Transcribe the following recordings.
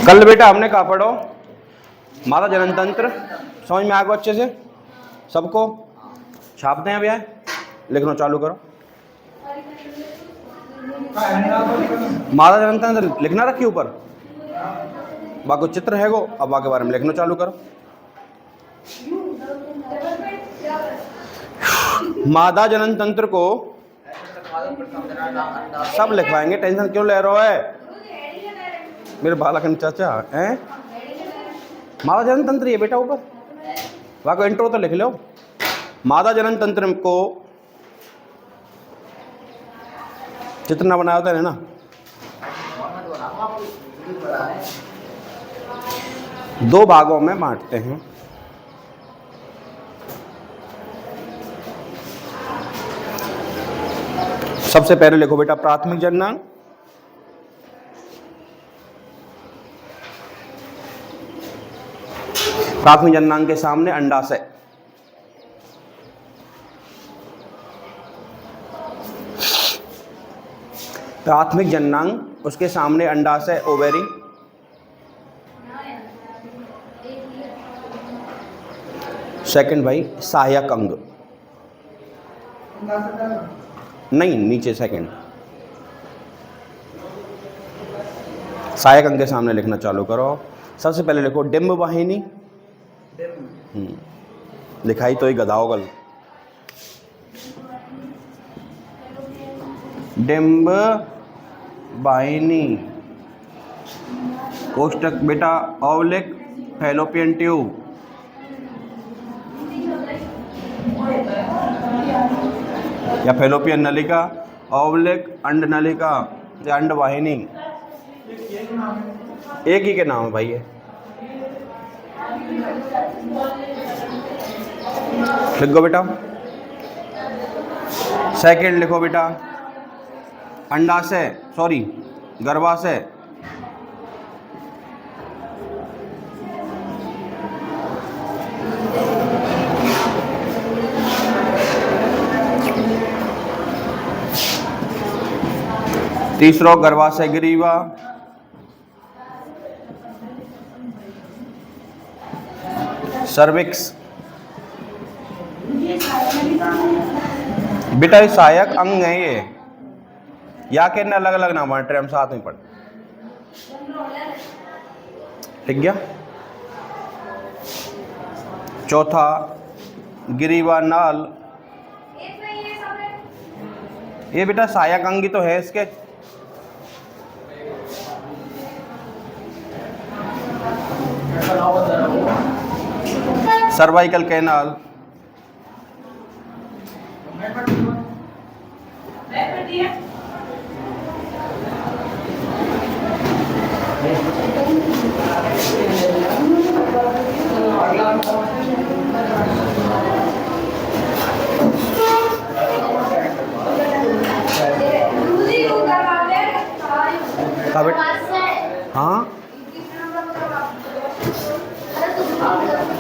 कल बेटा हमने कहा पढ़ो माता जनन तंत्र, समझ में आ गया अच्छे से सबको? छापते हैं भैया, लिखना चालू करो। माता जनन तंत्र लिखना रखिए ऊपर, बाकी चित्र है वो, अब बाकी बारे में लिखना चालू करो। मादा जनन तंत्र को सब लिखवाएंगे, टेंशन क्यों ले रहे हो है मेरे बालकन चाचा हैं? मादा जनन तंत्र ये बेटा ऊपर, वहाँ को इंट्रो तो लिख लो। मादा जनन तंत्र को चित्र ना बनाया होता है ना, दो भागों में बांटते हैं। सबसे पहले लिखो बेटा प्राथमिक जननांग, प्राथमिक जननांग के सामने अंडाशय, प्राथमिक जननांग उसके सामने अंडाशय ओवेरी, सेकंड भाई सहायक अंग, नहीं नीचे सेकंड, सहायक अंग के सामने लिखना चालू करो। सबसे पहले लिखो डिंब वाहिनी, लिखाई तो ही गधा होगा। डिंब वाहिनी कोष्ठक बेटा ओवलिक फैलोपियन ट्यूब, या फैलोपियन नलिका, ओवलिक अंड नलिका या अंड वाहिनी, एक ही के नाम है भाई ये। लिखो बेटा। सेकंड लिखो बेटा अंडाशय, सॉरी गर्भाशय, तीसरा गर्भाशय ग्रीवा, सर्विक्स। बेटा ये सहायक अंग है ये, या के अलग अलग नाम बांट हम साथ में पढ़, ठीक गया। चौथा ग्रीवा नाल, ये बेटा सहायक अंग ही तो है इसके। सर्वाइकल कैनाल, हाँ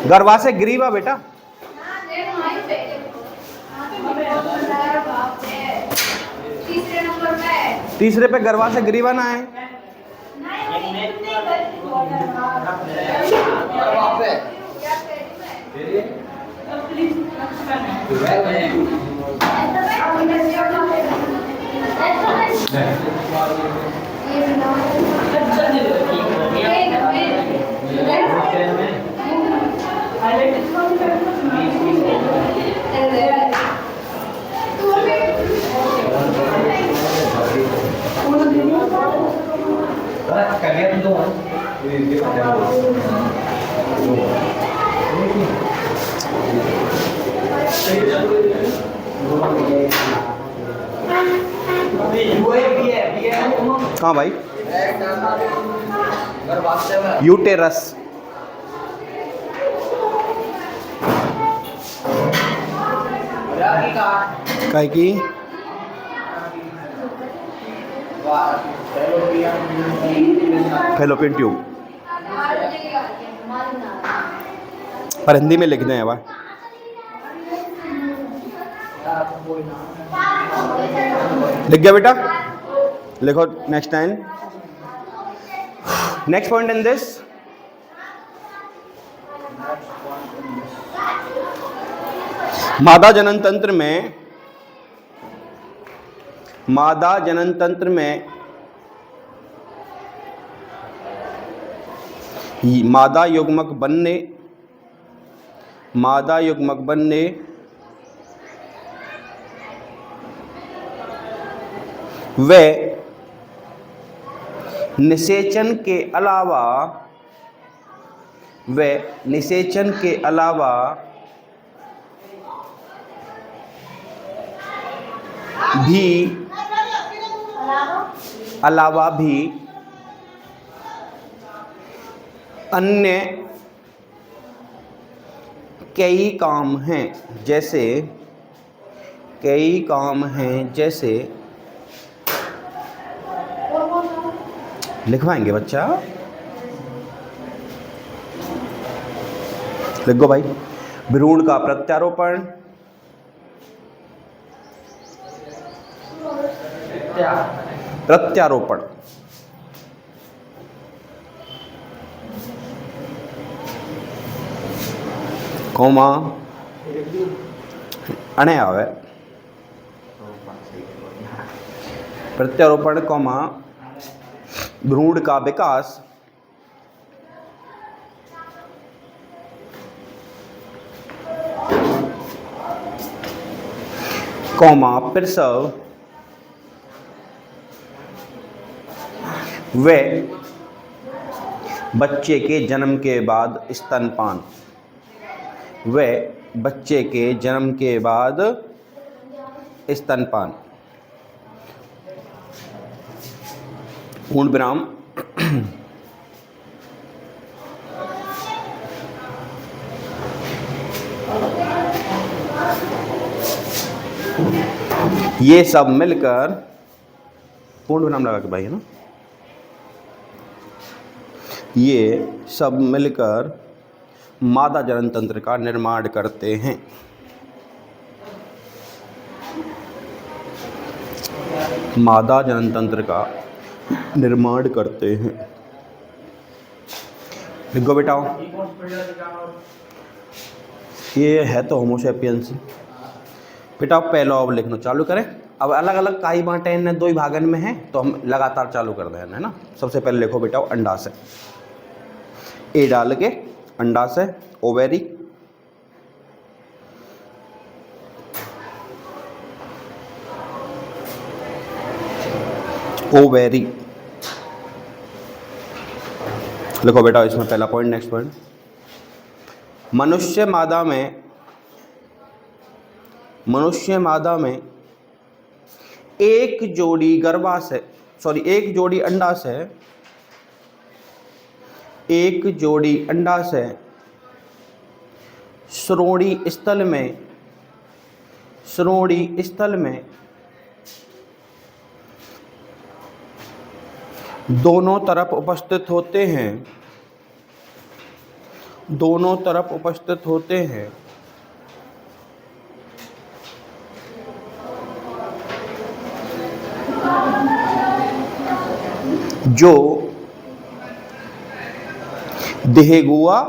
गर्भाशय ग्रीवा बेटा, तीसरे पे गर्भाशय ग्रीवा ना है। कहाँ भाई? यूटेरस, काय की फैलोपियन ट्यूब, पर हिंदी में लिखना है वह। लिख गया बेटा? लिखो next time. Next point in this, मादा जनन तंत्र में, मादा जनन तंत्र में मादा युग्मक बनने, मादा युग्मक बनने व निषेचन के अलावा, व निषेचन के अलावा भी अन्य कई काम हैं, जैसे कई काम हैं, जैसे लिखवाएंगे बच्चा, लिख गो भाई। भ्रूण का प्रत्यारोपण, प्रत्यारोपण, कोमा अणे आवे प्रत्यारोपण, कोमा भ्रूण का विकास, कोमा प्रसव व बच्चे के जन्म के बाद स्तनपान, व बच्चे के जन्म के बाद स्तनपान, पूर्ण विराम। ये सब मिलकर, पूर्ण विराम लगा के भाई, है ना, ये सब मिलकर मादा जनन तंत्र का निर्माण करते हैं। मादा जनन तंत्र का निर्माण करते हैं। लिखो बेटा, ये है तो होमो सैपियंस। बेटा पहला अब लिखना चालू करें। अब अलग अलग काई बांटे हैं, दो ही भागन में है, तो हम लगातार चालू कर दें, है ना। सबसे पहले लिखो बेटा अंडाशय, ए डाल के अंडाशय, ओवेरी, ओवेरी लिखो बेटा। इसमें पहला पॉइंट, नेक्स्ट पॉइंट, मनुष्य मादा में, मनुष्य मादा में एक जोड़ी गर्भाशय, सॉरी एक जोड़ी अंडाशय, एक जोड़ी अंडाशय श्रोणि स्थल में, श्रोणि स्थल में दोनों तरफ उपस्थित होते हैं, दोनों तरफ उपस्थित होते हैं। जो देहगुआ,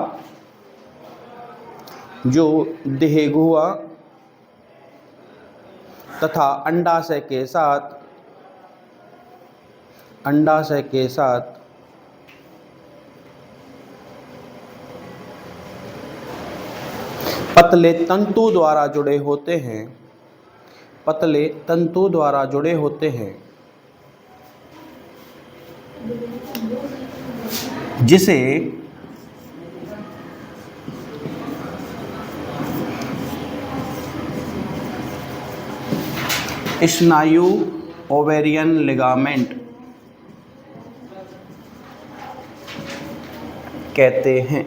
जो देहगुआ तथा अंडाशय के साथ, अंडाशय के साथ पतले तंतु द्वारा जुड़े होते हैं, पतले तंतु द्वारा जुड़े होते हैं, जिसे स्नायु ओवेरियन लिगामेंट कहते हैं।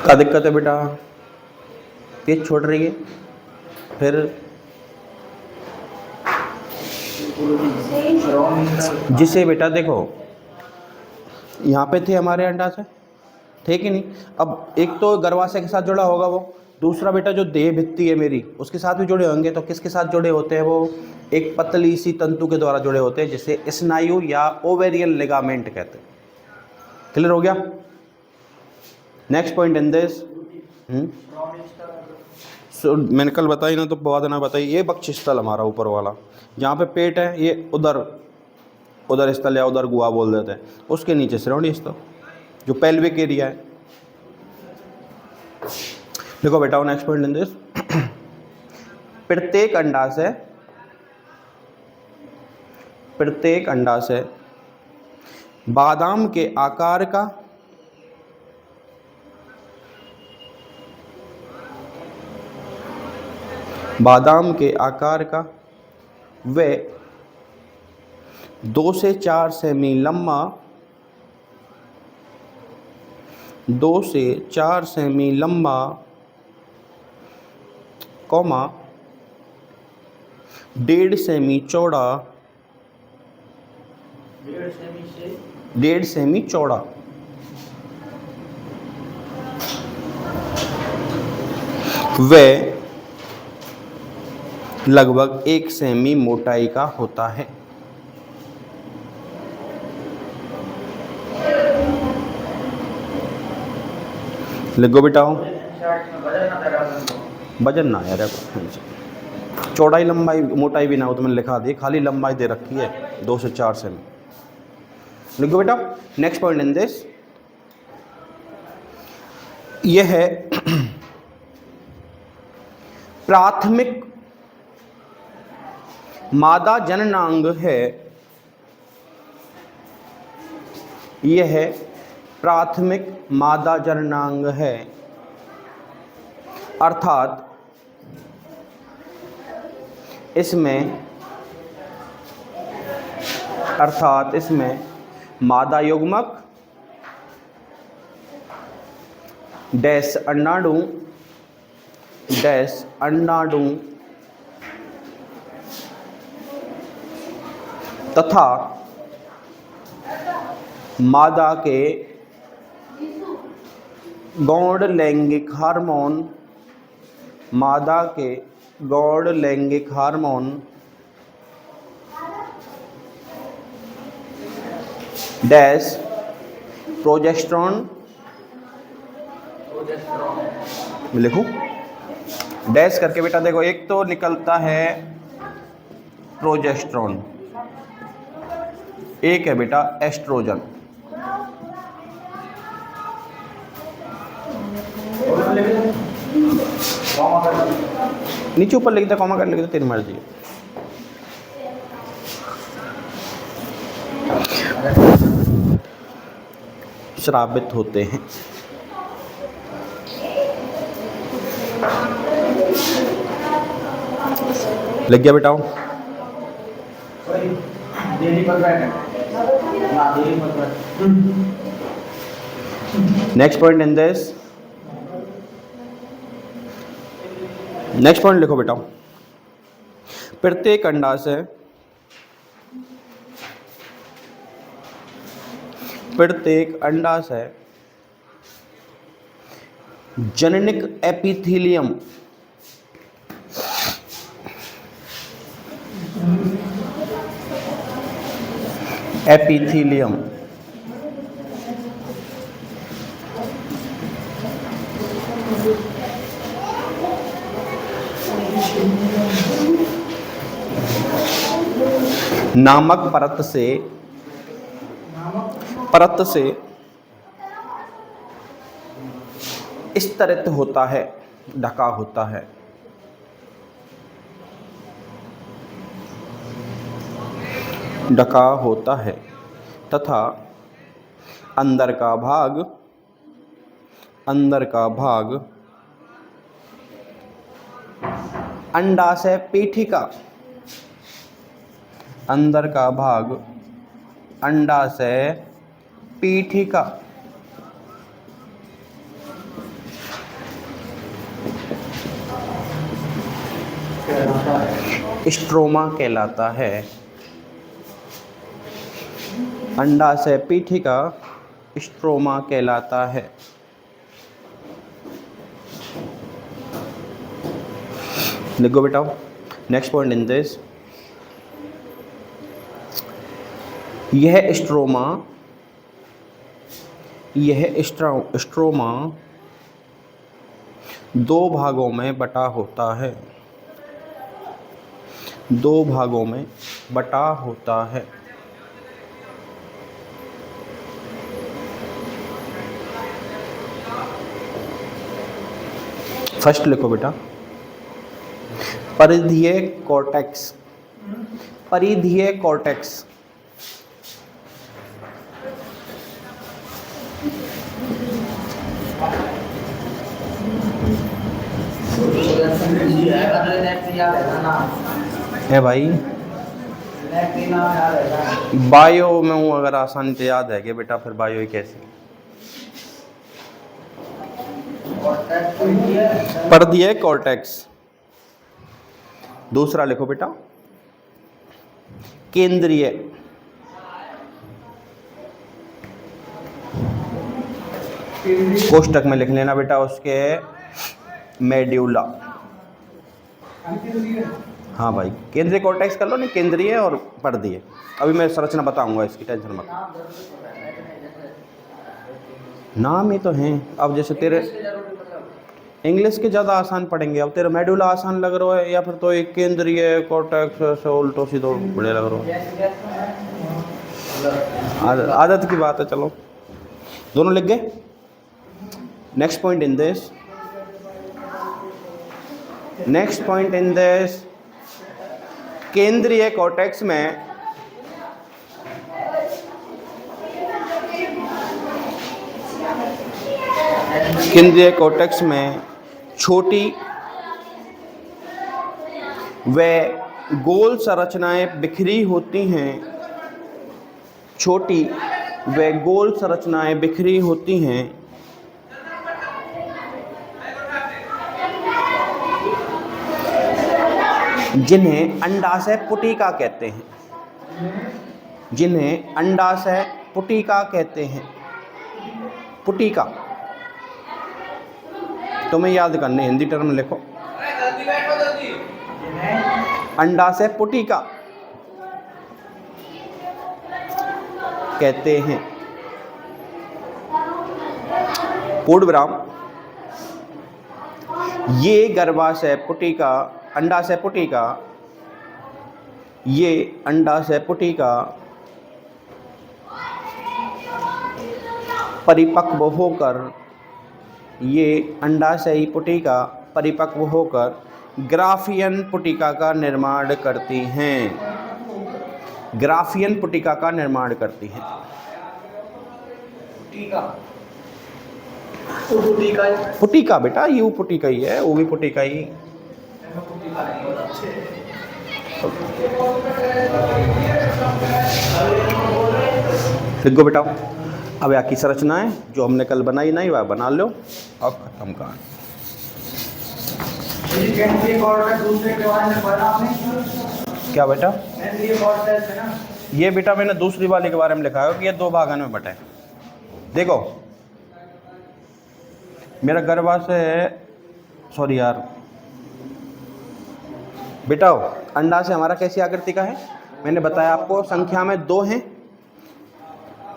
क्या दिक्कत है बेटा? तेज छोड़ रही है, फिर जिसे बेटा देखो यहाँ पे थे हमारे अंडाशय, ठीक ही नहीं। अब एक तो गर्भाशय के साथ जुड़ा होगा वो, दूसरा बेटा जो देह भित्ति है मेरी, उसके साथ भी जुड़े होंगे। तो किसके साथ जुड़े होते हैं वो? एक पतली सी तंतु के द्वारा जुड़े होते हैं, जिसे स्नायु या ओवेरियन लिगामेंट कहते हैं। क्लियर हो गया? नेक्स्ट पॉइंट इन दिस, मैंने कल बताई ना, तो बाद ना बताई। ये बक्षस्थल हमारा ऊपर वाला, जहाँ पे पेट है, ये उदर स्थल या उदर गुहा बोल देते हैं। उसके नीचे श्रोणि स्थल, जो पेल्विक एरिया है। देखो बेटा, नेक्स्ट पॉइंट इन दिस, प्रत्येक अंडाशय बादाम के आकार का व 2 से 4 सेमी लंबा, कॉमा 1.5 सेमी चौड़ा, 1.5 सेमी चौड़ा व लगभग 1 सेमी मोटाई का होता है। लिखो बेटा, वजन ना यार, चौड़ाई लंबाई मोटाई भी ना हो तो मैंने लिखा दी, खाली लंबाई दे रखी है 2 से 4 सेमी। लिखो बेटा, नेक्स्ट पॉइंट इन दिस, यह है प्राथमिक मादा जननांग है। यह प्राथमिक मादा जननांग है, अर्थात इसमें मादा युग्मक डैश अंडाणु तथा मादा के गौण लैंगिक हार्मोन डैश प्रोजेस्टेरॉन, लिखूं डैश करके बेटा। देखो, एक तो निकलता है प्रोजेस्टेरॉन, एक है बेटा एस्ट्रोजन। नीचे ऊपर लिख दे, कॉमा कर लिख दे, तेरी मर्जी है। श्रावित होते हैं। लिख गया बेटा? Next point in this, next point लिखो बेटा, प्रत्येक अंडाशय जननिक एपिथेलियम नामक परत से स्तरित होता है, ढका होता है। तथा अंदर का भाग अंडाशय पेटिका, अंदर का भाग अंडाशय पेटिका स्ट्रोमा कहलाता है। अंडाशय पेटिका स्ट्रोमा कहलाता है। लिखो बेटा। नेक्स्ट पॉइंट इन दिस, यह स्ट्रोमा दो भागों में बटा होता है। दो भागों में बटा होता है। फर्स्ट लिखो बेटा, परिधीय कॉर्टेक्स। परिधीय कॉर्टेक्स है भाई, बायो में हूँ, अगर आसानी से याद है कि बेटा फिर बायो ही कैसे। परिधीय कॉर्टेक्स। दूसरा लिखो बेटा, केंद्रीय। कोष्टक में लिख लेना बेटा उसके मेड्यूला। हाँ भाई, केंद्रीय कॉर्टेक्स कर लो, नहीं केंद्रीय और परिधीय। अभी मैं संरचना बताऊंगा इसकी, टेंशन मत। नाम ही तो हैं। अब जैसे तेरे इंग्लिश के ज़्यादा आसान पढ़ेंगे। अब तेरा मेडुला आसान लग रहा है या फिर तो एक केंद्रीय कॉर्टेक्स से उल्टो सीधो बड़े लग रहा है। आदत की बात है। चलो दोनों लिख गए। नेक्स्ट पॉइंट इन दिस, केंद्रीय कॉर्टेक्स में छोटी व गोल संरचनाएं बिखरी होती हैं। छोटी व गोल संरचनाएं बिखरी होती हैं जिन्हें अंडाशय पुटिका कहते हैं। जिन्हें अंडाशय पुटिका कहते हैं। पुटिका तुम्हें याद करने, हिंदी टर्म लिखो। अंडाशय पुटिका कहते हैं। पूर्णविराम। ये गर्भाशय पुटिका, अंडाशय पुटिका, ये अंडाशय पुटिका परिपक्व होकर, ये अंडाशयी पुटिका परिपक्व होकर ग्राफियन पुटिका का निर्माण करती हैं। ग्राफियन पुटिका का निर्माण करती हैं। पुटिका बेटा, ये पुटिका ही है, वो भी पुटिका ही। लिखो बेटा। अब यहाँ की संरचनाएं जो हमने कल बनाई नहीं वह बना लो और खत्म कहानी। क्या बेटा? ये बेटा मैंने दूसरी वाले के बारे में लिखा है कि ये दो भागन में बटे। देखो मेरा गर्भाशय है, सॉरी यार बेटा, अंडाशय हमारा कैसी आकृति का है मैंने बताया आपको। संख्या में 2 हैं।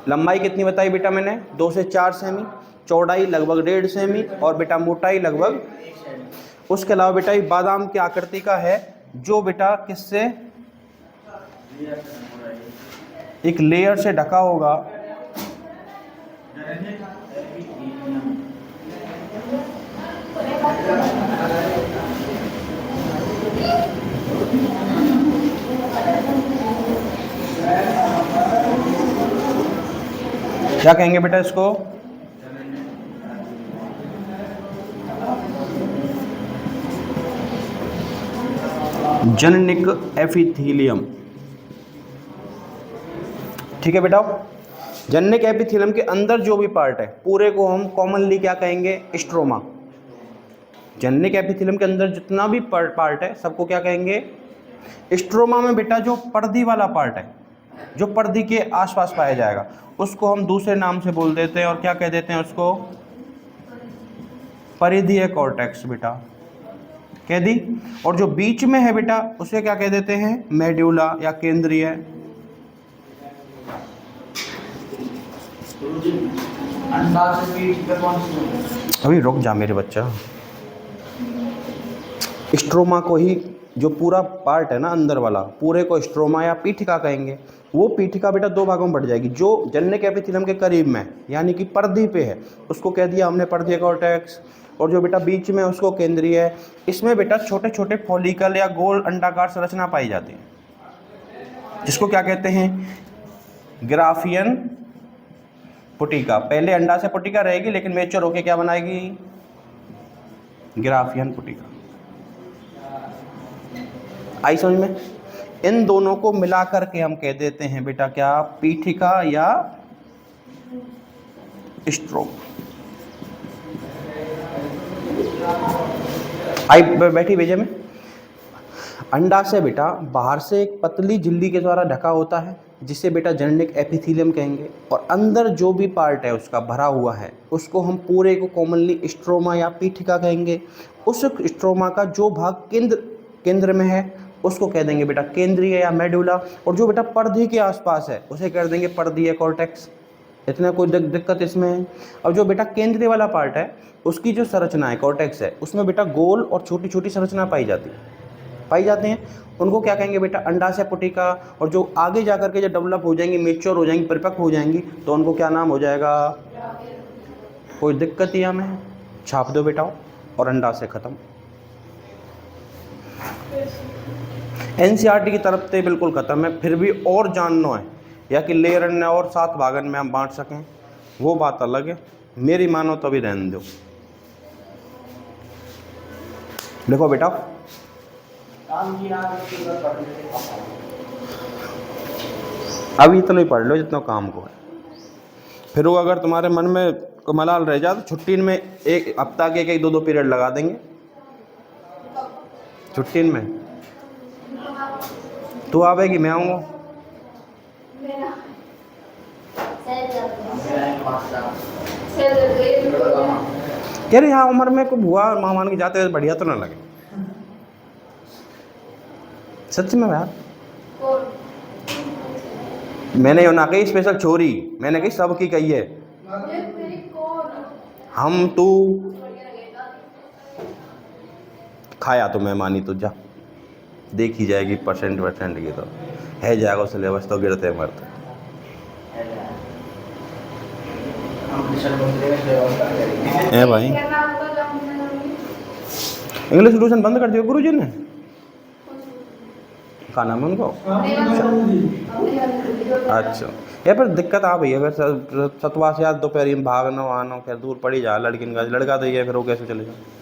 लंबाई कितनी बताई बेटा मैंने? 2 से 4 सेमी। चौड़ाई लगभग 1.5 सेमी और बेटा मोटाई लगभग। उसके अलावा बेटा ये बादाम की आकृति का है, जो बेटा किससे? एक लेयर से ढका होगा। क्या कहेंगे बेटा इसको? जननिक एपिथेलियम। ठीक है बेटा। जननिक एपिथेलियम के अंदर जो भी पार्ट है पूरे को हम कॉमनली क्या कहेंगे? स्ट्रोमा। जननिक एपिथेलियम के अंदर जितना भी पार्ट है सबको क्या कहेंगे? स्ट्रोमा में बेटा जो पर्दी वाला पार्ट है, जो पर्दी के आसपास पाया जाएगा, उसको हम दूसरे नाम से बोल देते हैं। और क्या कह देते हैं उसको? परिधीय कॉर्टेक्स बेटा। कह दी। और जो बीच में है बेटा उसे क्या कह देते हैं, मेड्यूला या केंद्रीय। अभी रुक जा मेरे बच्चा। स्ट्रोमा को ही, जो पूरा पार्ट है ना अंदर वाला, पूरे को स्ट्रोमा या पीठिका कहेंगे। वो पीठिका बेटा दो भागों में बढ़ जाएगी। जो जननिक एपिथेलियम के करीब में यानी कि पर्दी पे है उसको कह दिया हमने पर्दीय कॉर्टेक्स, और जो बेटा बीच में उसको केंद्रीय है। इसमें बेटा छोटे छोटे फॉलिकल या गोल अंडाकार संरचना पाई जाती है, जिसको क्या कहते हैं, ग्राफियन पुटिका। पहले अंडा से पुटिका रहेगी लेकिन मैच्योर होके क्या बनाएगी, ग्राफियन पुटिका। आई समझ में? इन दोनों को मिला करके हम कह देते हैं बेटा क्या, पीठिका या स्ट्रोमा। आई बैठी भेजे में। अंडा से बेटा बाहर से एक पतली झिल्ली के द्वारा ढका होता है जिसे बेटा जननिक एपिथेलियम कहेंगे, और अंदर जो भी पार्ट है उसका भरा हुआ है उसको हम पूरे को कॉमनली स्ट्रोमा या पीठिका कहेंगे। उस स्ट्रोमा का जो भाग केंद्र में है उसको कह देंगे बेटा केंद्रीय या मेडुला, और जो बेटा पर्दी के आसपास है उसे कह देंगे पर्दीय कॉर्टेक्स। इतना कोई दिक्कत इसमें है? अब जो बेटा केंद्रीय वाला पार्ट है उसकी जो संरचना है कॉर्टेक्स है, उसमें बेटा गोल और छोटी छोटी संरचना पाई जाते हैं। उनको क्या कहेंगे बेटा, अंडाशय पुटिका। और जो आगे जा करके जो डेवलप हो जाएंगी, मेच्योर हो जाएंगी, परिपक्व हो जाएंगी, तो उनको क्या नाम हो जाएगा? कोई दिक्कत ही हमें? छाप दो बेटा और अंडाशय खत्म। एनसीईआरटी की तरफ से बिल्कुल खत्म है, फिर भी और जानना है या कि लेयर ने और 7 भागन में हम बांट सकें वो बात अलग है। मेरी मानो तो अभी रहने दो। देखो बेटा, अभी इतना ही पढ़ लो जितना काम को है, फिर वो अगर तुम्हारे मन में को मलाल रह जाए तो छुट्टी में एक हफ्ता के एक 2 पीरियड लगा देंगे छुट्टी में। तू आवेगी मैं आऊँगा। कह रही हाँ, उम्र में को बुआ मामान के जाते बढ़िया तो ना लगे। सच में यार, मैंने यो ना कही स्पेशल छोरी, मैंने कही सबकी कही है। हम तू खाया तो मैं मानी तो जा, देखी जाएगी परसेंट की तो है जाएगा सिलेबस तो गिरते मरते। है भाई, इंग्लिश ट्यूशन बंद कर दिया गुरुजी ने। का नाम है उनको? अच्छा, ये पर दिक्कत आ भैया, अगर 7 से 8 दोपहर में भागना आना खैर दूर पड़ी जा, लड़किन का लड़का तो ये फिर वो कैसे चले जाए।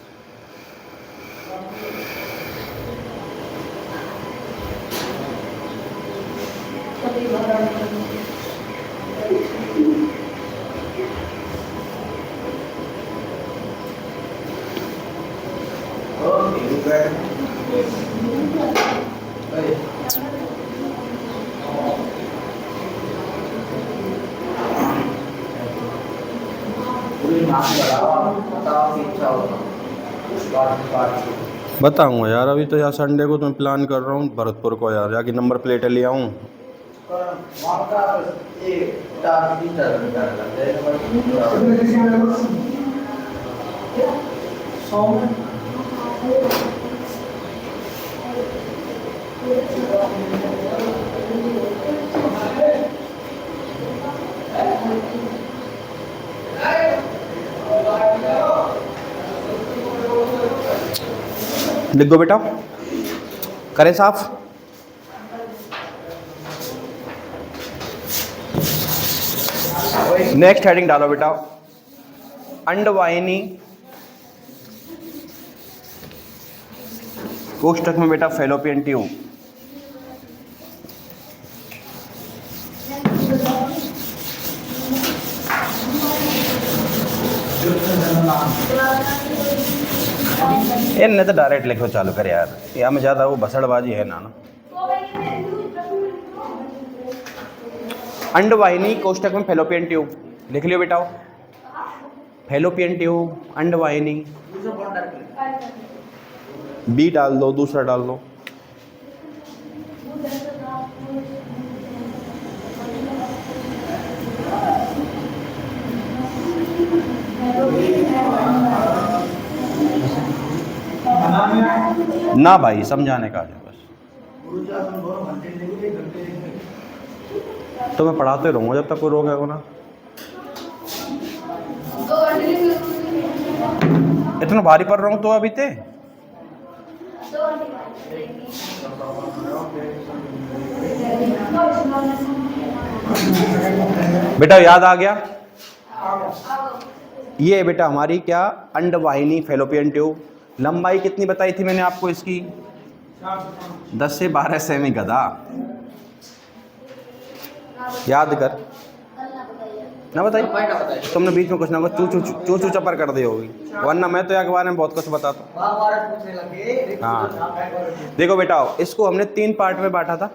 बताऊंगा यार, अभी तो यार संडे को तो मैं प्लान कर रहा हूँ भरतपुर को यार, जाके नंबर प्लेट ले आऊँ। लिख दो बेटा, करें साफ। नेक्स्ट हेडिंग डालो बेटा, अंडवाहिनी कोष्ठक में बेटा फैलोपियन ट्यूब। इनने तो डायरेक्ट लिखो चालू कर यार, या में ज़्यादा वो भसड़बाजी है ना। अंडवाहिनी कोष्ठक में फैलोपियन ट्यूब लिख लियो बेटा, फैलोपियन ट्यूब अंडवाहिनी। बी डाल दो, दूसरा डाल दो। ना भाई, समझाने का है बस। तो मैं पढ़ाते रहूँगा जब तक कोई रोकेगा ना। इतना भारी पढ़ रहा हूँ तो अभी ते बेटा याद आ गया? ये बेटा हमारी क्या, अंडवाहिनी फैलोपियन ट्यूब। लंबाई कितनी बताई थी मैंने आपको इसकी? 10 से 12 सेमी गधा। याद कर ना, बताइए। तुमने बीच में कुछ ना कुछ चू चू चपर कर दी होगी, वरना मैं तो यहाँ के बारे में बहुत कुछ बताता। हाँ देखो बेटा, इसको हमने 3 पार्ट में बांटा था।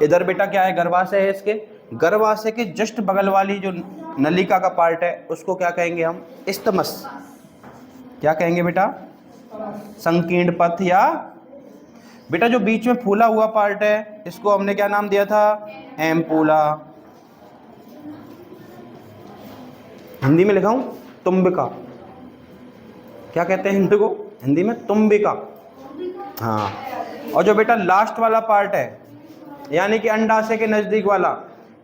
इधर बेटा क्या है, गर्भाशय है। इसके गर्भाशय के जस्ट बगल वाली जो नलिका का पार्ट है उसको क्या कहेंगे हम? इस्तमस। क्या कहेंगे बेटा? संकीर्ण पथ। या बेटा जो बीच में फूला हुआ पार्ट है इसको हमने क्या नाम दिया था? एम्पूला। हिंदी में लिखा हूं तुम्बिका। क्या कहते हैं हिंदी को? हिंदी में तुम्बिका। हाँ, और जो बेटा लास्ट वाला पार्ट है यानी कि अंडाशय के नजदीक वाला,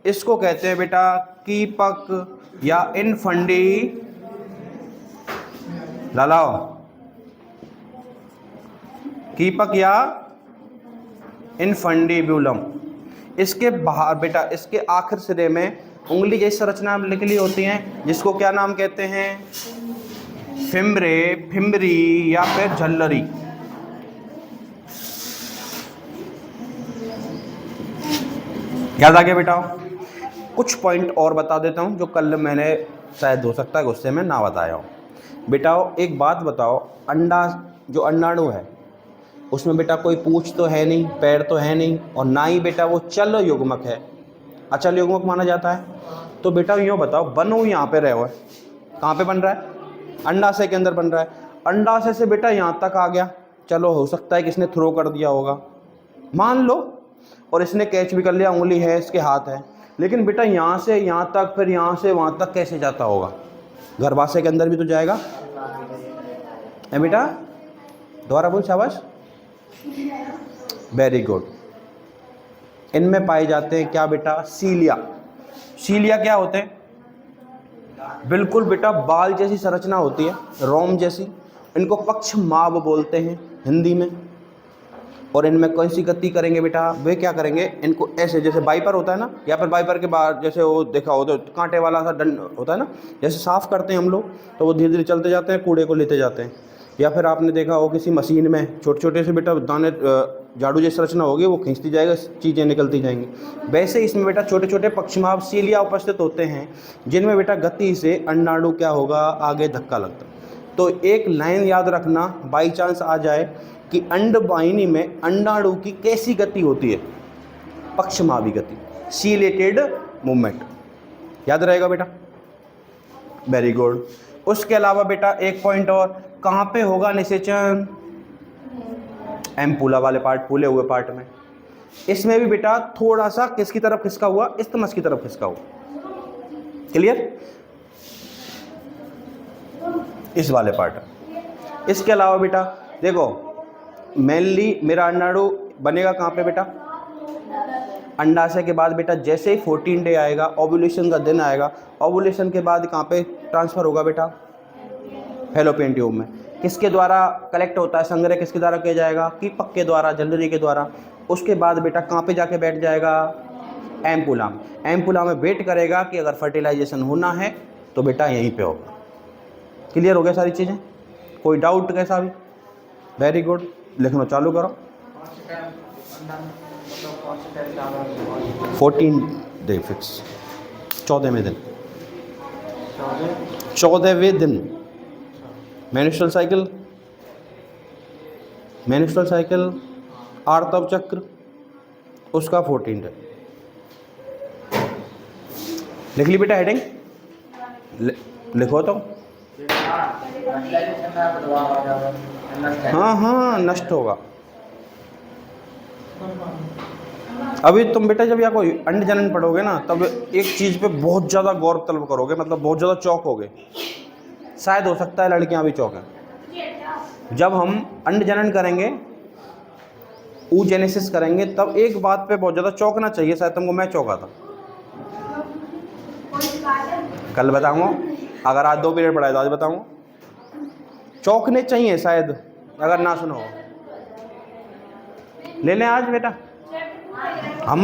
इसको कहते हैं बेटा कीपक या इनफंडी। लालाओ, कीपक या इनफंडिब्यूलम। इसके बाहर बेटा, इसके आखिर सिरे में उंगली जैसी संरचना निकली होती हैं जिसको क्या नाम कहते हैं? फिम्ब्रे, फिम्बरी या फिर झल्लरी। याद आ गया बेटा? कुछ पॉइंट और बता देता हूं जो कल मैंने शायद हो सकता है गुस्से में ना बताया हूं। बेटा एक बात बताओ, अंडा जो अंडाणु है उसमें बेटा कोई पूंछ तो है नहीं, पैर तो है नहीं, और ना ही बेटा वो चल युग्मक है। अचल युग्मक माना जाता है। तो बेटा यूँ बताओ, बनू यहाँ पे रहे हुए, कहाँ पे बन रहा है? अंडाशय के अंदर बन रहा है। अंडाशय से बेटा यहाँ तक आ गया, चलो हो सकता है कि इसने थ्रो कर दिया होगा, मान लो, और इसने कैच भी कर लिया, उंगली है, इसके हाथ है। लेकिन बेटा यहाँ से यहाँ तक, फिर यहाँ से वहाँ तक कैसे जाता होगा? गर्भाशय के अंदर भी तो जाएगा है बेटा। दोबारा बोल, शाबाश, वेरी गुड। इनमें पाए जाते हैं क्या बेटा? सीलिया। सीलिया क्या होते हैं? बिल्कुल बेटा बाल जैसी संरचना होती है, रोम जैसी। इनको पक्षमाभ बोलते हैं हिंदी में। और इनमें कौन सी गति करेंगे बेटा? वे क्या करेंगे, इनको ऐसे, जैसे वाइपर होता है ना, या फिर वाइपर के बाद जैसे वो देखा हो तो कांटे वाला सा डंड होता है ना, जैसे साफ करते हैं हम लोग, तो वो धीरे धीरे चलते जाते हैं, कूड़े को लेते जाते हैं। या फिर आपने देखा हो किसी मशीन में छोटे छोटे से बेटा दाने, झाड़ू जैसी रचना होगी, वो खींचती जाएगा, चीज़ें निकलती जाएंगी। वैसे इसमें बेटा छोटे छोटे पक्षमाभ सीलिया उपस्थित होते हैं, जिनमें बेटा गति से अंडाणु क्या होगा? आगे धक्का लगता है। तो एक लाइन याद रखना, बाई चांस आ जाए कि अंडवाहिनी में अंडाणु की कैसी गति होती है? पक्षमाभी गति, सीलेटेड मूवमेंट। याद रहेगा बेटा? Very good. उसके अलावा बेटा एक पॉइंट और, कहाँ पे होगा निषेचन? एम्पूला वाले पार्ट, फूले हुए पार्ट में। इसमें भी बेटा थोड़ा सा किसकी तरफ खिसका हुआ? इस्तमस की तरफ खिसका हुआ। क्लियर? इस वाले पार्ट। इसके अलावा बेटा देखो, मेनली मेरा अंडाणु बनेगा कहाँ पे बेटा? अंडाशय के बाद बेटा जैसे ही 14 डे आएगा, ओव्यूलेशन का दिन आएगा, ओव्यूलेशन के बाद कहाँ पे ट्रांसफ़र होगा बेटा? फैलोपियन ट्यूब में। किसके द्वारा कलेक्ट होता है, संग्रह किसके द्वारा किया जाएगा? कीपक के द्वारा, झल्लरी के द्वारा। उसके बाद बेटा कहाँ पे जाके बैठ जाएगा? एम्पूला में। एम्पूला में वेट करेगा कि अगर फर्टिलाइजेशन होना है तो बेटा यहीं पे होगा। क्लियर हो गया सारी चीज़ें? कोई डाउट कैसा भी? वेरी गुड, लिखना चालू करो। 14 डे फिक्स, 14वें दिन, 14वें दिन मेंस्ट्रुअल साइकिल, मेंस्ट्रुअल साइकिल, आर्तव चक्र, उसका 14 डे। लिख ली बेटा हेडिंग? लिखो तो। हाँ हाँ, नष्ट होगा। अभी तुम बेटा जब या कोई अंड जनन पढ़ोगे ना, तब एक चीज़ पे बहुत ज़्यादा गौर तलब करोगे, मतलब बहुत ज़्यादा चौंकोगे। शायद हो सकता है लड़कियां भी चौंकें। जब हम अंड जनन करेंगे, oogenesis करेंगे, तब एक बात पे बहुत ज़्यादा चौंकना चाहिए। शायद तुमको मैं चौंका था, कल बताऊंगा। अगर आज 2 पीरियड पढ़ाए तो आज बताऊंगा। चौंकने चाहिए शायद, अगर ना सुनो। ले लें आज बेटा हम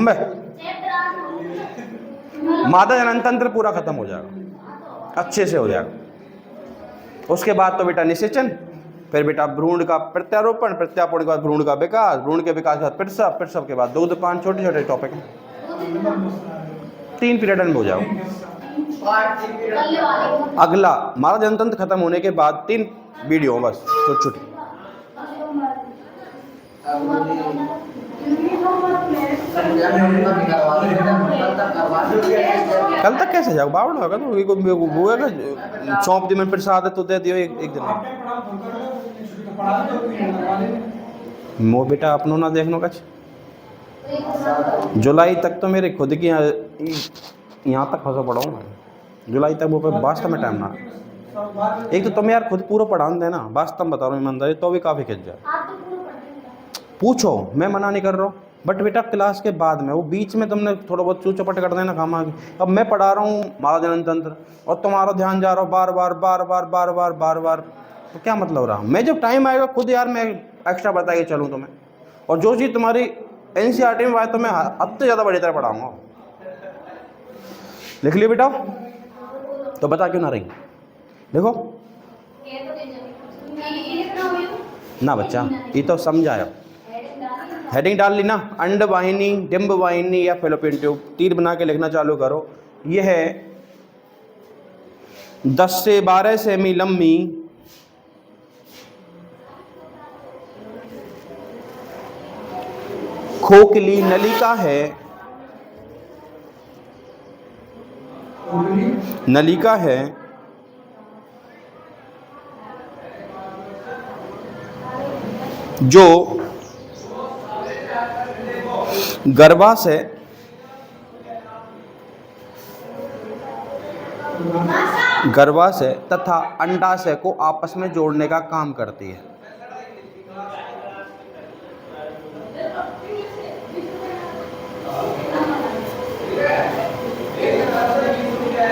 मादा जनन तंत्र पूरा खत्म हो जाएगा, अच्छे से हो जाएगा। उसके बाद तो बेटा निषेचन, फिर बेटा भ्रूण का प्रत्यारोपण, प्रत्यारोपण के बाद भ्रूण का विकास, भ्रूण के विकास के बाद प्रसव, प्रसव के बाद दूध पान, छोटे छोटे टॉपिक हैं। 3 पीरियड में हो जाओ। अगला मादा जनन तंत्र खत्म होने के बाद 3 वीडियो बस छोटी छोटी। कल तक कैसे जाओ, बावड़ होगा तो वो है सौंप दी मैंने प्रसाद तो दे दियो एक दिन मो बेटा अपनों ना देखनो कछ। जुलाई तक तो मेरे खुद की यहाँ तक फंसा पड़ा हूँ मैं। जुलाई तक वो वास्तव में टाइम ना, एक तो तुम यार खुद पूरा पढ़ान देना, वास्तव में बता रहा हूँ ईमानदारी, तो भी काफ़ी खिंच जाए। पूछो, मैं मना नहीं कर रहा हूँ, बट बेटा क्लास के बाद में, वो बीच में तुमने थोड़ा बहुत चू चपट कर देना खामा। अब मैं पढ़ा रहा हूँ मादा जनन तंत्र और तुम्हारा ध्यान जा रहा हो बार बार बार बार बार बार बार बार, तो क्या मतलब रहा। मैं जब टाइम आएगा खुद यार मैं एक्स्ट्रा बता के चलूँ तुम्हें, और जो चीज़ तुम्हारी NCERT में आए तो मैं अब तो ज़्यादा बड़ी तरह पढ़ाऊँगा। लिख लिया बेटा, तो बता क्यों ना रही। देखो ना बच्चा, ये तो समझाया। हेडिंग डाल ली ना, अंड वाहिनी, डिंब वाहिनी या फैलोपियन ट्यूब, तीर बना के लिखना चालू करो। यह है 10 से 12 सेमी लंबी खोखली नलिका है, नलिका है जो गर्भाशय तथा अंडाशय को आपस में जोड़ने का काम करती है।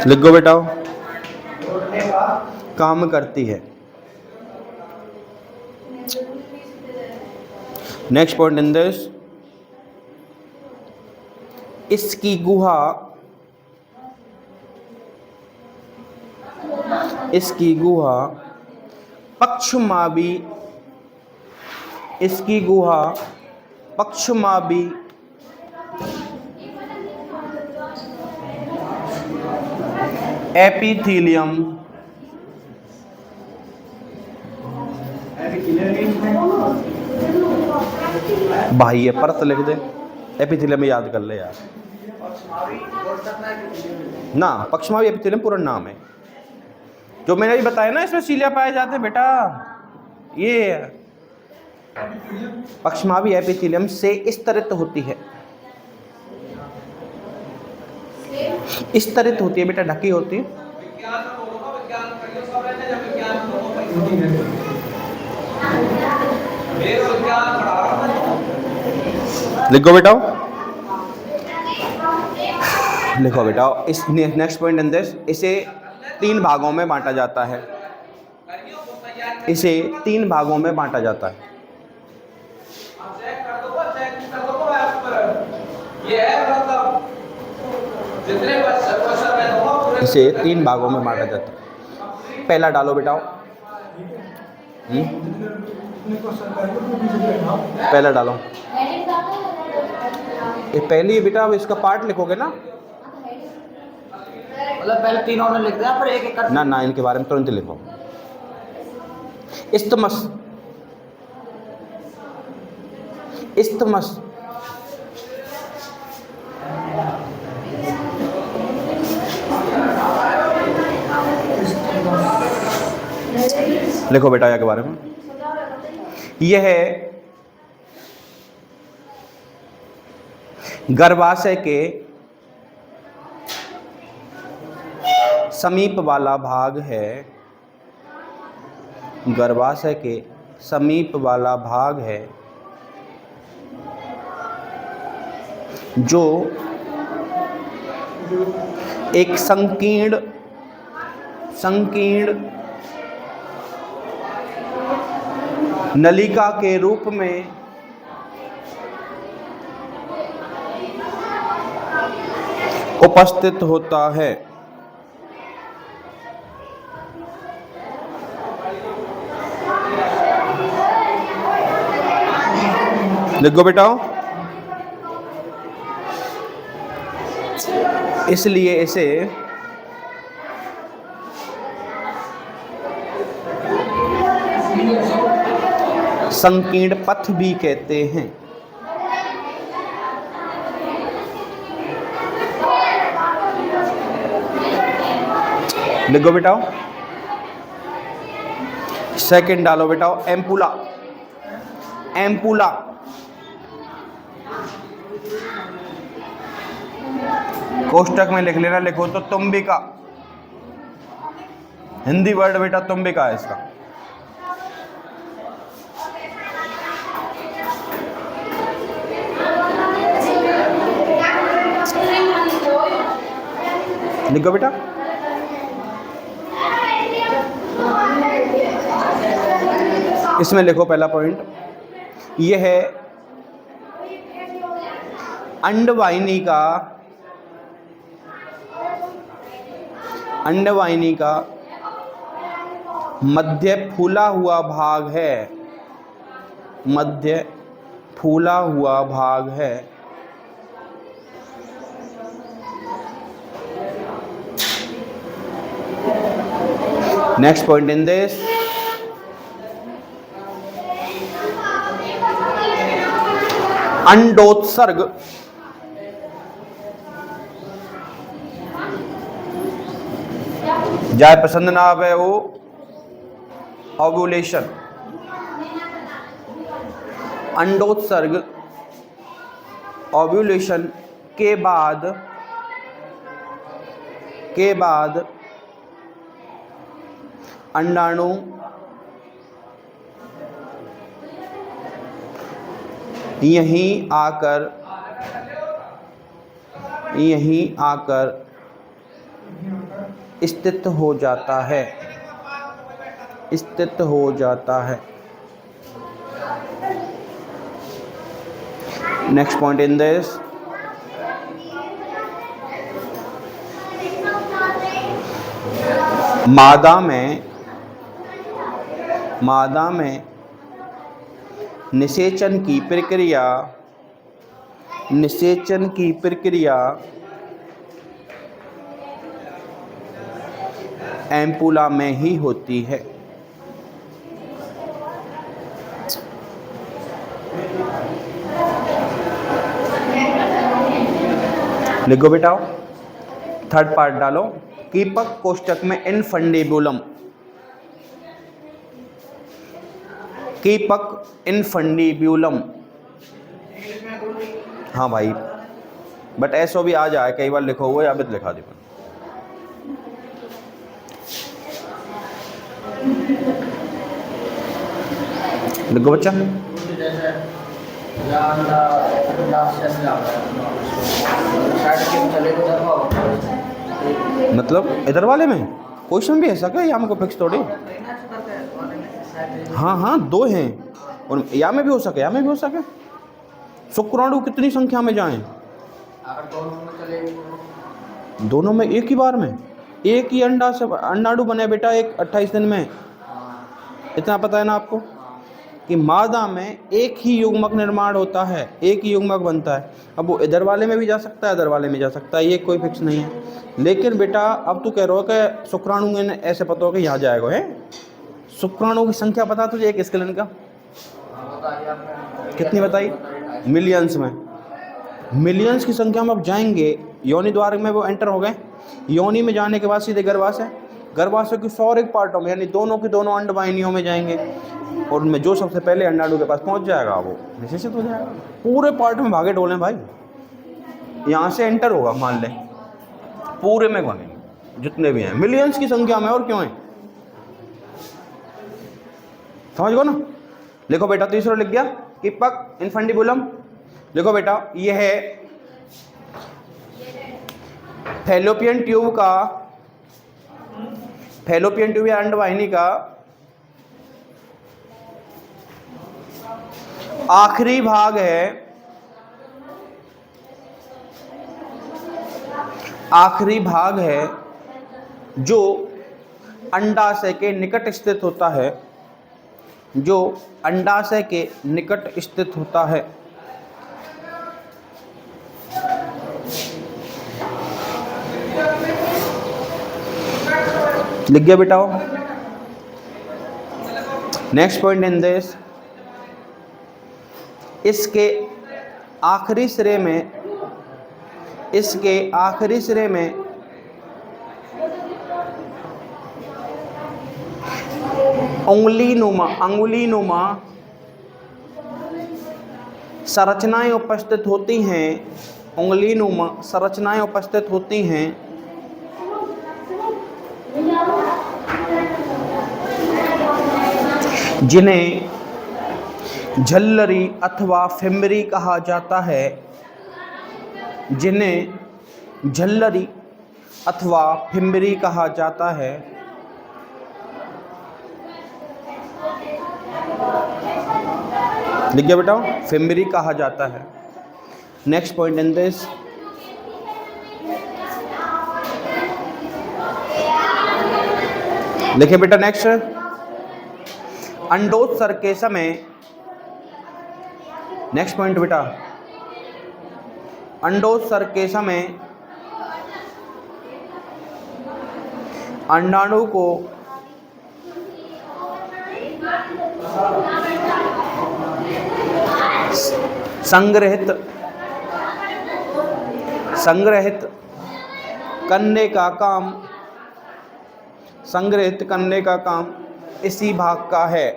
लिखो बेटा, काम करती है। नेक्स्ट पॉइंट इन दिस, इसकी गुहा, इसकी गुहा पक्षमावी, इसकी गुहा पक्षमावी एपिथीलियम, भाई ये परत लिख दे, एपिथीलियम याद कर ले यार ना। पक्षमावी एपिथेलियम पूरा नाम है, जो मैंने अभी बताया ना, इसमें सीलिया पाए जाते हैं बेटा। ये पक्षमावी एपिथेलियम से स्तरित होती है, स्तरित होती है बेटा, ढकी होती है। लिखो बेटा, लिखो बेटा। इस नेक्स्ट पॉइंट इन दिस, इसे 3 भागों में बांटा जाता है, इसे 3 भागों में बांटा जाता है। इसे 3 भागों में बांटा जाता है। पहला डालो बेटा, पहला डालो। ये पहली बेटा, अब इसका पार्ट लिखोगे ना, मतलब पहले 3 ऑप्शन लिख दिया, पर एक एक कर ना ना, इनके बारे में तुरंत लिखो। इस्तमस, इस्तमस, लिखो बेटा या के बारे में। यह गर्भाशय के समीप वाला भाग है, गर्भाशय के समीप वाला भाग है जो एक संकीर्ण नलिका के रूप में उपस्थित होता है। लिखो बेटा, इसलिए इसे संकीर्ण पथ भी कहते हैं। लिखो बेटा, सेकंड डालो बेटा, एम्पुला। एम्पुला कोष्टक में लिख लेना, लिखो तो तुम्बिका, हिंदी वर्ड बेटा तुम्बिका है इसका। लिखो बेटा, इसमें लिखो पहला पॉइंट, यह है अंडवाहिनी का मध्य फूला हुआ भाग है, मध्य फूला हुआ भाग है। नेक्स्ट पॉइंट इन दिस, अंडोत्सर्ग। जाए पसंद ना आवे वो ओव्यूलेशन। अंडोत्सर्ग ओव्यूलेशन के बाद अंडाणु यहीं आकर स्थित हो जाता है, स्थित हो जाता है। नेक्स्ट पॉइंट इन दिस, मादा में निषेचन की प्रक्रिया एम्पुला में ही होती है। लिखो बेटा, थर्ड पार्ट डालो, कीपक कोष्टक में इनफंडिबुलम। कीपक इनफंडिबुलम, हाँ भाई, बट ऐसो भी आ जाए, कई बार लिखो हुआ या भी लिखा दे। लिखो बच्चा, मतलब इधर वाले में क्वेश्चन भी ऐसा क्या, या में को फिक्स थोड़ी। हाँ दो हैं, और या में भी हो सके, या में भी हो सके। शुक्राणु कितनी संख्या में जाएं? दोनों में एक ही बार में, एक ही अंडा से अंडाणु बने बेटा, एक 28 दिन में। इतना पता है ना आपको कि मादा में एक ही युग्मक निर्माण होता है, एक ही युग्मक बनता है। अब वो इधर वाले में भी जा सकता है, इधर वाले में जा सकता है, ये कोई फिक्स नहीं है। लेकिन बेटा अब तू कह रहा हो कि शुक्राणु में ऐसे पता हो कि यहाँ जाएगा है। शुक्राणु की संख्या पता तुझे एक स्केलन का कितनी बताई? मिलियंस में। मिलियंस की संख्या में अब जाएंगे, योनि द्वार में वो एंटर हो गए। योनि में जाने के बाद सीधे गर्भाशय, गर्भाशय की 100 पार्टों में, यानी दोनों की दोनों अंडवाहिनियों में जाएंगे। और उनमें जो सबसे पहले अंडाणु के पास पहुंच जाएगा वो निषेचित हो जाएगा। पूरे पार्ट में भागे डोले भाई, यहाँ से एंटर होगा मान लें, पूरे में भागेंगे जितने भी हैं, मिलियंस की संख्या में, और क्यों है, समझ गो ना। लिखो बेटा, तीसरा लिख गया कीपक इनफंडिबुलम। लिखो बेटा, ये है फैलोपियन ट्यूब का, फैलोपियन ट्यूब या अंडवाहिनी का आखिरी भाग है, आखिरी भाग है जो अंडाशय के निकट स्थित होता है, जो अंडाशय के निकट स्थित होता है। लिख गया बेटा वो। नेक्स्ट पॉइंट इन दिस, इसके आखिरी सिरे में, इसके आखिरी सिरे में अंगुलीनुमा संरचनाएं उपस्थित होती हैं, अंगुलीनुमा संरचनाएं उपस्थित होती हैं जिन्हें झल्लरी अथवा फिम्बरी कहा जाता है, जिन्हें झल्लरी अथवा फिम्बरी कहा जाता है। लिख गया बेटा, फिम्बरी कहा जाता है। नेक्स्ट पॉइंट इन दिस, लिखे बेटा नेक्स्ट, अंडोत्सर्ग के समय, नेक्स्ट पॉइंट बेटा, अंडोत्सर्ग के समय अंडाणु को संग्रहित करने का काम, संग्रहित करने का काम इसी भाग का है।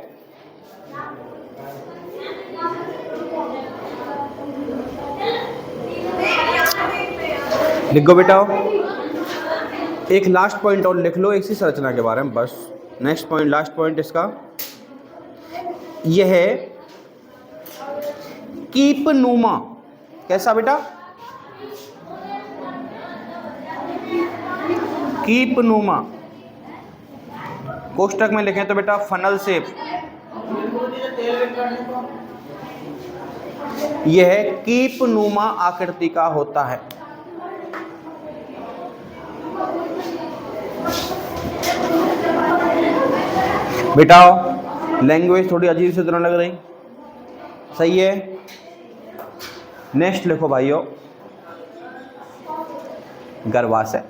लिखो बेटा, एक लास्ट पॉइंट और लिख लो इसी संरचना के बारे में बस। नेक्स्ट पॉइंट, लास्ट पॉइंट इसका यह है कीपनुमा। कैसा बेटा, कीपनुमा। कोष्टक में लिखें तो बेटा फनल शेप। यह कीपनुमा आकृति का होता है। बेटा लैंग्वेज थोड़ी अजीब सी तरह लग रही, सही है। नेक्स्ट लिखो भाइयों, गर्भाशय।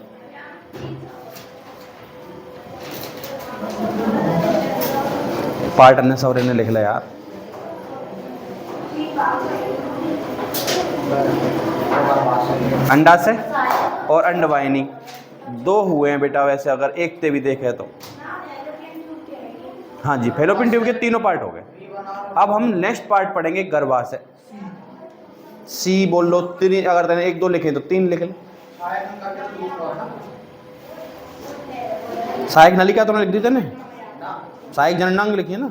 पार्ट अन्य सवरे ने लिख लिया यार। अंडाशय और अंडवाहिनी दो हुए हैं बेटा, वैसे अगर एक से भी देखे तो। हाँ जी, फैलोपियन ट्यूब के तीनों पार्ट हो गए। अब हम नेक्स्ट पार्ट पढ़ेंगे गर्भाशय। सी बोल लो, तीन, अगर तूने एक दो लिखे तो तीन लिख ले। सहायक नलिका तो लिख दी थी ना, सहायक जननांग लिखी है ना।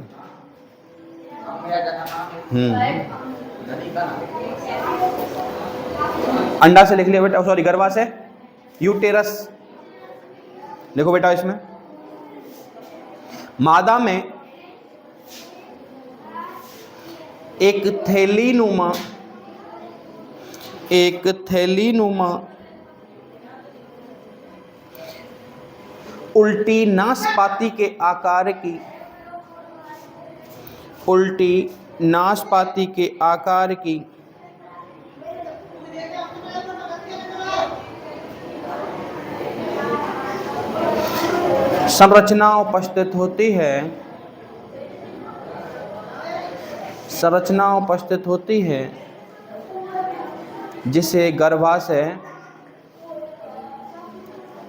अंडा से लिख लिया बेटा, सॉरी गर्भाशय। यूटेरस लिखो बेटा, इसमें मादा में एक थैलीनुमा उल्टी नाशपाती के आकार की, उल्टी नाशपाती के आकार की संरचना उपस्थित होती है, संरचना उपस्थित होती है जिसे गर्भाशय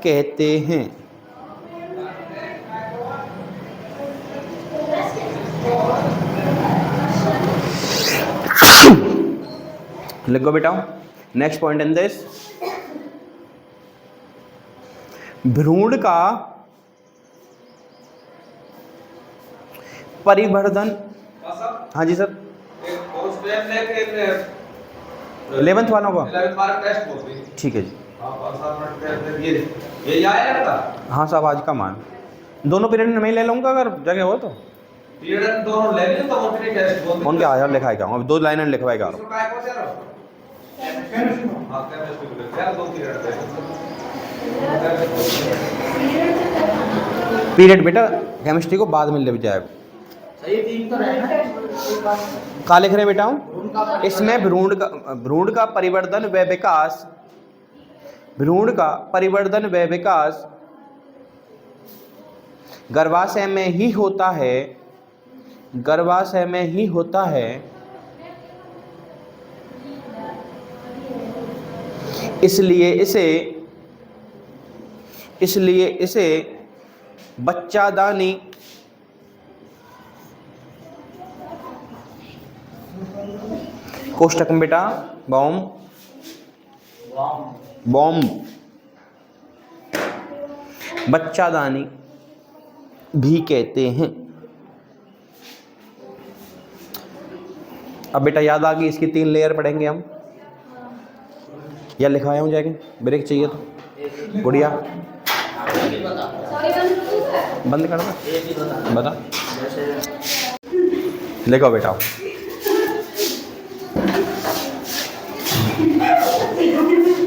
कहते हैं। लिखो बेटा। नेक्स्ट पॉइंट इन दिस, भ्रूण का परिवर्धन। हाँ जी सर। 11th वालों को ठीक है जी। हाँ साहब आज का मान दोनों पीरियड में मैं ले लूँगा अगर जगह हो तो। पीरियड दोनों ले लिए तो वो फिर टेस्ट बोल उनके आधार लिखाए क्या अब 2 लाइन लिखवाएगा। इसको काय को से रहो हां केमिस्ट्री को यार 2 पीरियड पीरियड बेटा केमिस्ट्री को बाद में ले जाए। सही 3 तो रहे ना। कहाँ लिख रहे हैं बेटा? इसमें भ्रूण का परिवर्धन व विकास, भ्रूण का परिवर्धन व विकास गर्भाशय में ही होता है, गर्भाशय में ही होता है। इसलिए इसे बच्चादानी कोष्टक में बेटा बॉम्ब बच्चादानी भी कहते हैं। अब बेटा याद आ गई, इसकी 3 लेयर पढ़ेंगे हम। या लिखवाया हूँ जाके ब्रेक चाहिए तो गुड़िया बंद कर दो बता लिखो बेटा।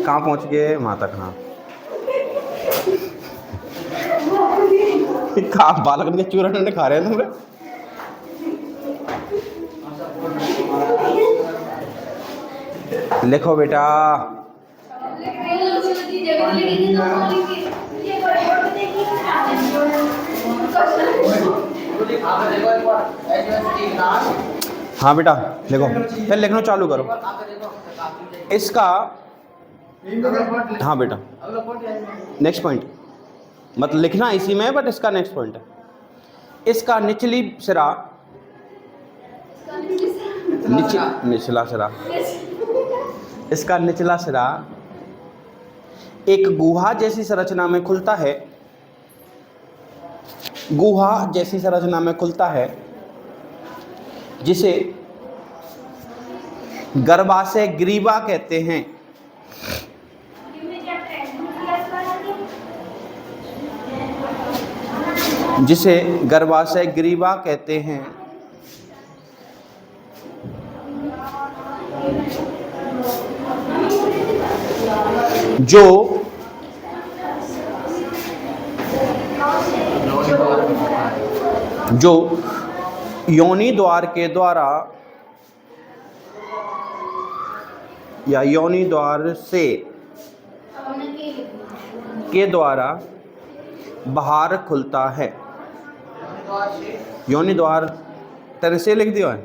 कहाँ पहुँच गए? वहाँ तक। हाँ कहाँ बालकन के चूरन अंडे खा रहे हैं तुमने? लिखो बेटा। हाँ बेटा लिखो, फिर लिखना चालू करो। इसका हाँ बेटा नेक्स्ट पॉइंट मतलब लिखना इसी में बट इसका नेक्स्ट पॉइंट है। इसका निचली सिरा निचला सिरा इसका निचला सिरा एक गुहा जैसी संरचना में खुलता है, गुहा जैसी संरचना में खुलता है जिसे गर्भाशय ग्रीवा कहते हैं। जिसे गर्भाशय ग्रीवा कहते हैं। जो योनि द्वार के द्वारा या योनि द्वार से के द्वारा बाहर खुलता है। योनि द्वार तेरे से लिख दियो है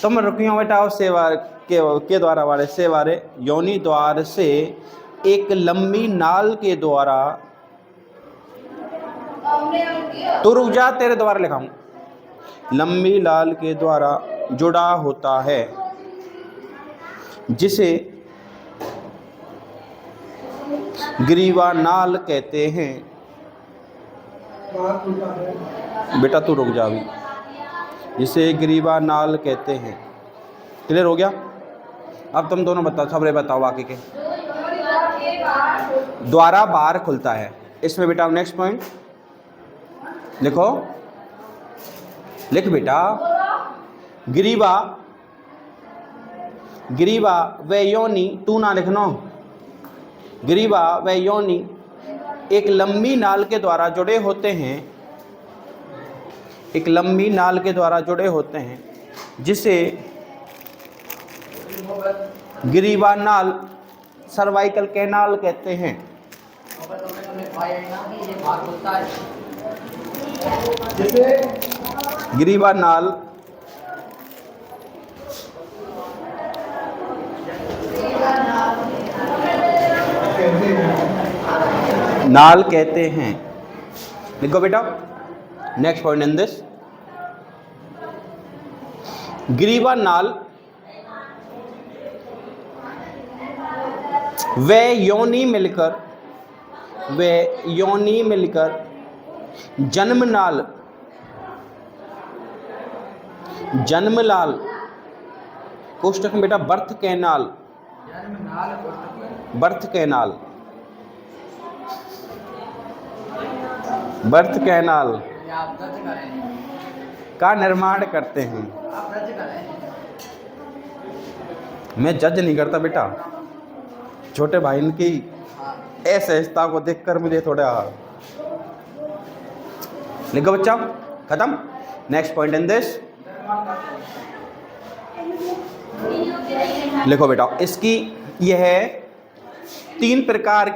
तुम रुकियो बेटा। सेवार के द्वारा वाले सेवारे योनि द्वार से एक लंबी नाल के द्वारा तो रुक जा तेरे द्वारा लिखाऊं। लंबी नाल के द्वारा जुड़ा होता है जिसे ग्रीवा नाल कहते हैं। बेटा तू रुक जा अभी। जिसे ग्रीवा नाल कहते हैं। क्लियर हो गया? अब तुम दोनों बताओ, सबरे बताओ बाकी के। द्वारा बाहर खुलता है। इसमें बेटा नेक्स्ट पॉइंट लिखो, लिख बेटा। ग्रीवा ग्रीवा व योनि, तू ना लिखनो। ग्रीवा व योनि एक लंबी नाल के द्वारा जुड़े होते हैं, एक लंबी नाल के द्वारा जुड़े होते हैं जिसे ग्रीवा नाल सर्वाइकल कैनाल कहते हैं। ग्रीवा नाल नाल कहते हैं। लिखो बेटा नेक्स्ट पॉइंट इन दिस। ग्रीवा नाल वे योनि मिलकर जन्मनाल कोष्टक में बेटा बर्थ कैनाल ये आप दर्ज करें, का निर्माण करते हैं। आप दर्ज करें। मैं जज नहीं करता बेटा, छोटे भाई की असहजता को देखकर मुझे थोड़ा लिखो बच्चा। खत्म। नेक्स्ट पॉइंट इन दिस लिखो बेटा। इसकी यह तीन प्रकार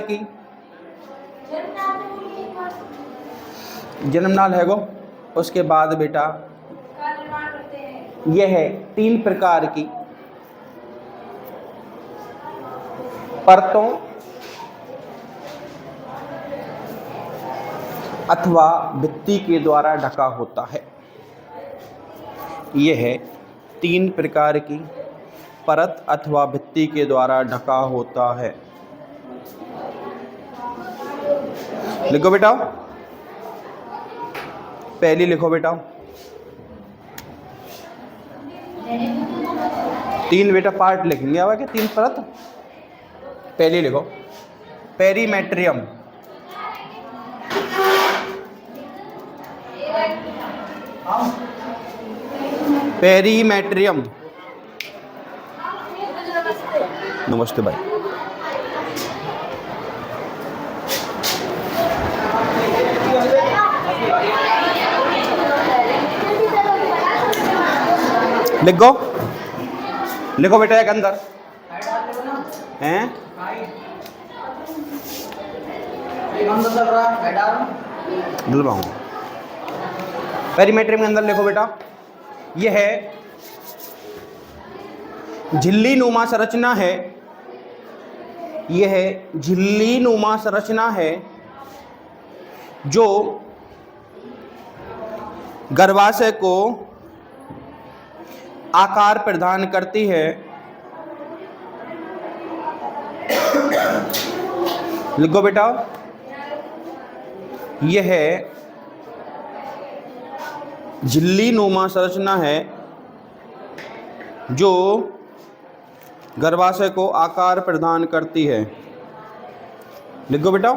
की जन्मनाल है गो। उसके बाद बेटा यह है 3 प्रकार की परतों अथवा भित्ति के द्वारा ढका होता है। यह है 3 प्रकार की परत अथवा भित्ति के द्वारा ढका होता है। लिखो बेटा, पहली लिखो बेटा। 3 बेटा पार्ट लिखेंगे आवा के 3 परत। पहली लिखो पेरीमेट्रियम, पेरीमेट्रियम। नमस्ते भाई। लिखो बेटा एक अंदर हैं। दिलवाऊंगा। पेरीमेट्रियम के अंदर लिखो बेटा, यह है झिल्ली नुमा संरचना है। यह झिल्ली नुमा संरचना है जो गर्भाशय को आकार प्रदान करती है। लिखो बेटा, यह झिल्ली नुमा संरचना है जो गर्भाशय को आकार प्रदान करती है। लिखो बेटा,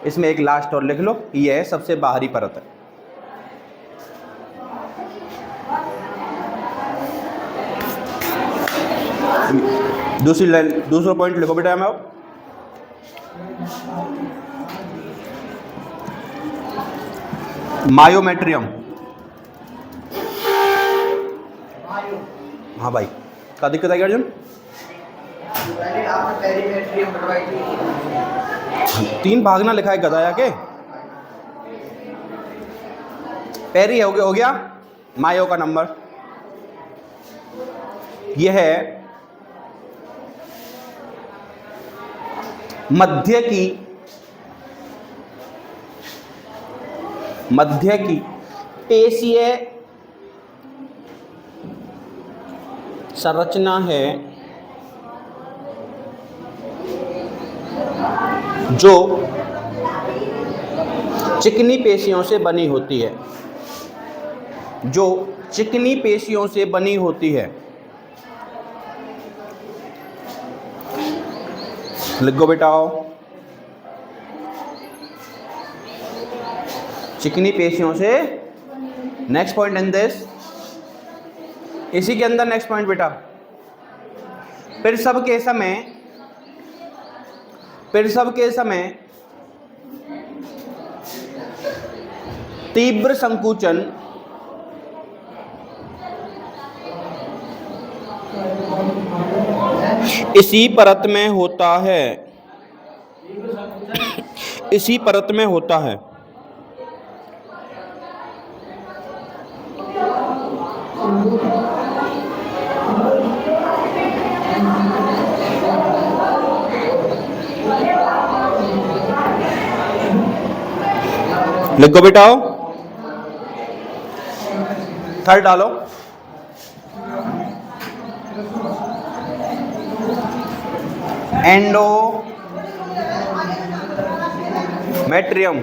इसमें एक लास्ट और लिख लो, यह है सबसे बाहरी परत है। दूसरी लाइन, दूसरा पॉइंट लिखो बेटा। मैं मायोमेट्रियम। हाँ भाई, क्या दिक्कत आई अर्जुन? पहले आपने पेरीमेट्रियम बनवाई थी। 3 भाग ना लिखा है गदाया के। पेरी हो गया मायो का नंबर। यह है मध्य की पेशीय संरचना है जो चिकनी पेशियों से बनी होती है। जो चिकनी पेशियों से बनी होती है। लिखो बेटा, चिकनी पेशियों से। नेक्स्ट पॉइंट इन दिस, इसी के अंदर नेक्स्ट पॉइंट बेटा, प्रसव के समय तीव्र संकुचन इसी परत में होता है। इसी परत में होता है। लिखो बेटा, थर्ड डालो। एंडोमेट्रियम।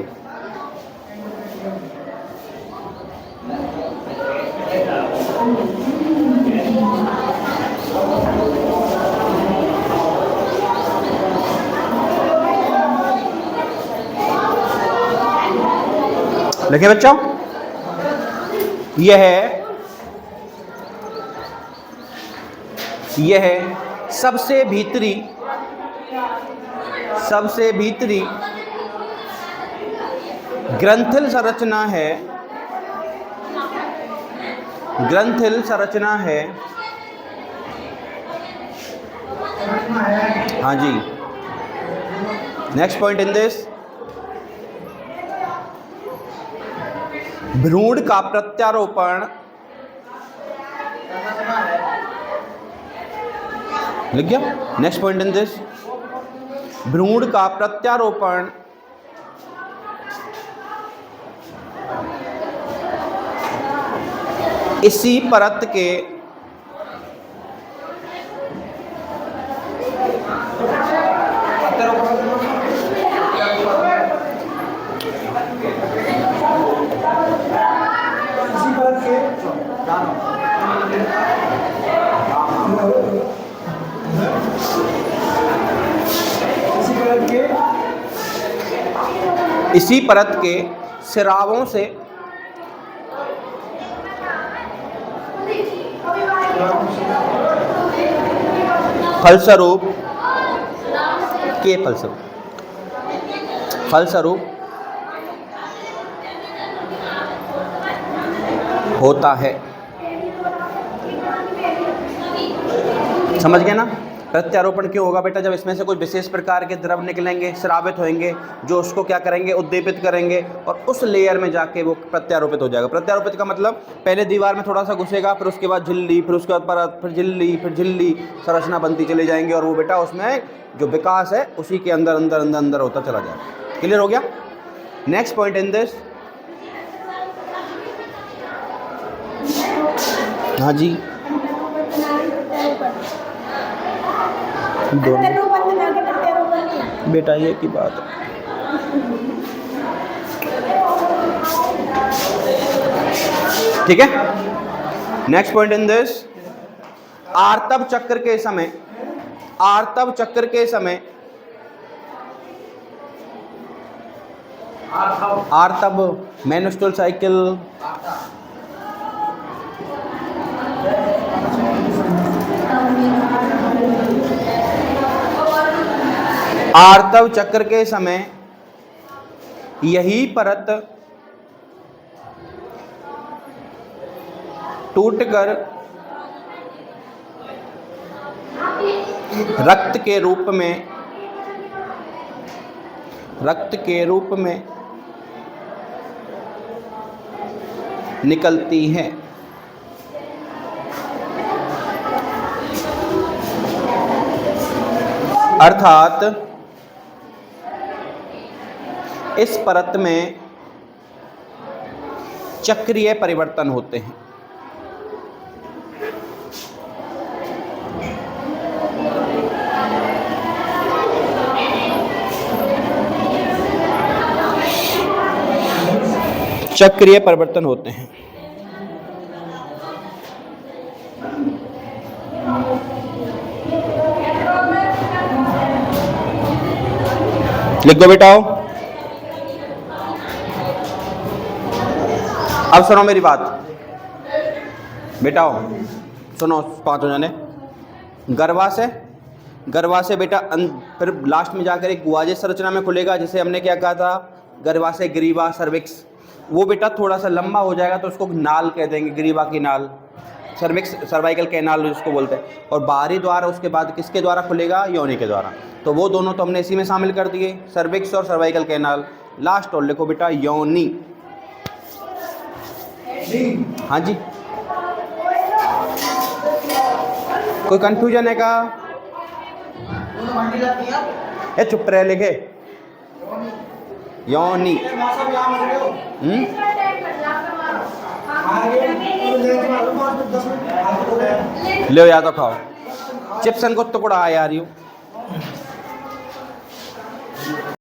लिखे बच्चों, यह है सबसे भीतरी ग्रंथिल संरचना है, हाँ जी। नेक्स्ट पॉइंट इन दिस, भ्रूण का प्रत्यारोपण, लिख गया। नेक्स्ट पॉइंट इन दिस, भ्रूण का प्रत्यारोपण इसी परत के इसी परत के स्रावों से फलस्वरूप होता है। समझ गए ना? प्रत्यारोपण क्यों होगा बेटा? जब इसमें से कुछ विशेष प्रकार के द्रव निकलेंगे, स्रावित होंगे, जो उसको क्या करेंगे, उद्दीपित करेंगे, और उस लेयर में जाके वो प्रत्यारोपित हो जाएगा। प्रत्यारोपित का मतलब पहले दीवार में थोड़ा सा घुसेगा, फिर उसके बाद झिल्ली, फिर उसके बाद परत, फिर झिल्ली संरचना बनती चली जाएंगी, और वो बेटा उसमें जो विकास है उसी के अंदर अंदर अंदर अंदर होता चला जाएगा। क्लियर हो गया? नेक्स्ट पॉइंट इन दिस, हाँ जी, बेटा ये की बात है। ठीक है। नेक्स्ट पॉइंट इन दिस, आर्तव चक्र के समय आर्तव मेन्स्ट्रुअल साइकिल, आर्तव चक्र के समय यही परत टूटकर रक्त के रूप में निकलती है। अर्थात इस परत में चक्रीय परिवर्तन होते हैं। चक्रीय परिवर्तन होते हैं। लिख दो बेटाओ। अब सुनो मेरी बात बेटाओ, सुनो पांचों जने। गर्भा से बेटा फिर लास्ट में जाकर एक गुआजे संरचना में खुलेगा, जिसे हमने क्या कहा था, गर्भाशय ग्रीवा सर्विक्स। वो बेटा थोड़ा सा लंबा हो जाएगा तो उसको नाल कह देंगे, ग्रीवा की नाल, सर्विक्स सर्वाइकल कैनाल जिसको बोलते हैं। और बाहरी द्वार उसके बाद किसके द्वारा खुलेगा, योनि के द्वारा। तो वो दोनों तो हमने इसी में शामिल कर दिए, सर्विक्स और सर्वाइकल कैनाल। लास्ट और लिखो बेटा योनि। हाँ जी, कोई कंफ्यूजन है क्या? ए चुप रहे, लिखे योनि। ले या तो खाओ चिप्सन को टुकड़ा आ यार यू